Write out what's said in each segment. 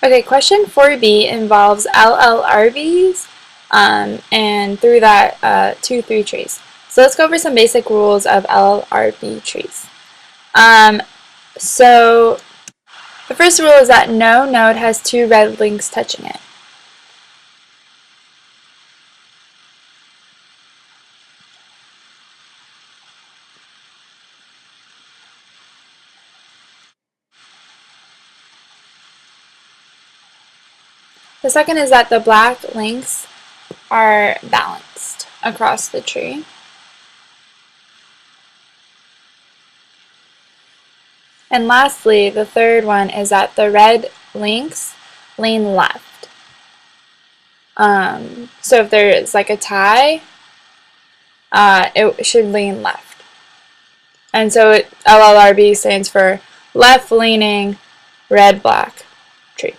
Okay, question 4B involves LLRBs and through that 2-3 trees. So let's go over some basic rules of LLRB trees. So the first rule is that no node has two red links touching it. The second is that the black links are balanced across the tree. And lastly, the third one is that the red links lean left. So if there is like a tie, it should lean left. And so LLRB stands for left-leaning, red-black tree.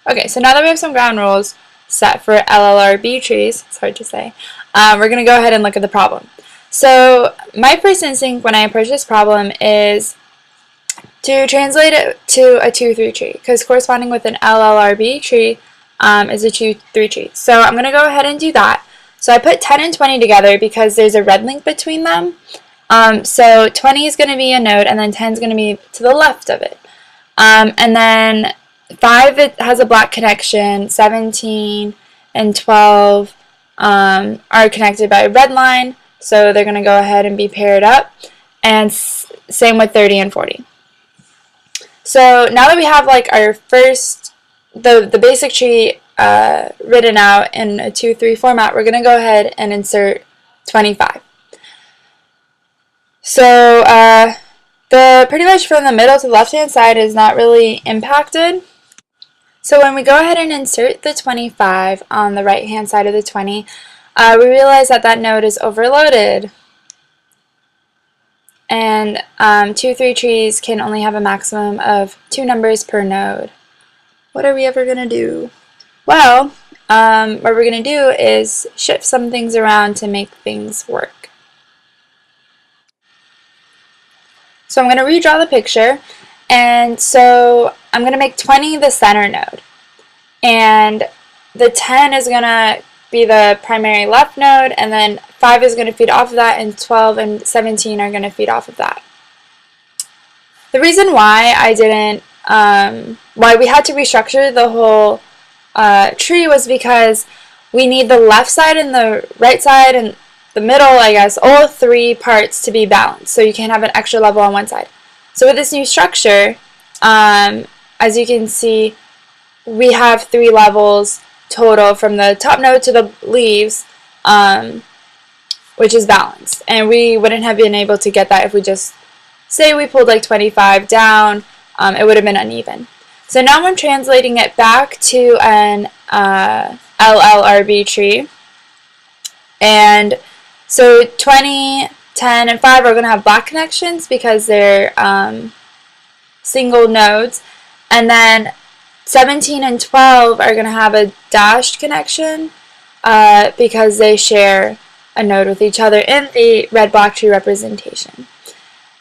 Okay, so now that we have some ground rules set for LLRB trees, it's hard to say, we're going to go ahead and look at the problem. So my first instinct when I approach this problem is to translate it to a 2-3 tree, because corresponding with an LLRB tree is a 2-3 tree. So I'm going to go ahead and do that. So I put 10 and 20 together because there's a red link between them. So 20 is going to be a node, and then 10 is going to be to the left of it. And then 5 it has a black connection, 17 and 12 are connected by a red line, so they're going to go ahead and be paired up, and same with 30 and 40. So now that we have like our first, the basic tree written out in a 2-3 format, we're going to go ahead and insert 25. So pretty much from the middle to the left hand side is not really impacted. So when we go ahead and insert the 25 on the right hand side of the 20, we realize that that node is overloaded. And 2-3 trees can only have a maximum of 2 numbers per node. What are we ever going to do? Well, what we're going to do is shift some things around to make things work. So I'm going to redraw the picture, and so I'm going to make 20 the center node, and the 10 is going to be the primary left node, and then 5 is going to feed off of that, and 12 and 17 are going to feed off of that. The reason why why we had to restructure the whole tree was because we need the left side and the right side and the middle, I guess, all 3 parts to be balanced, so you can't have an extra level on one side. So with this new structure, as you can see, we have 3 levels total from the top node to the leaves, which is balanced. And we wouldn't have been able to get that if we just, say we pulled like 25 down, it would have been uneven. So now I'm translating it back to an LLRB tree. And so 20, 10, and 5 are going to have black connections because they're single nodes. And then 17 and 12 are going to have a dashed connection because they share a node with each other in the red-black tree representation.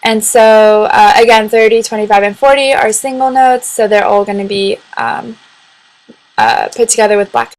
And so, again, 30, 25, and 40 are single nodes, so they're all going to be put together with black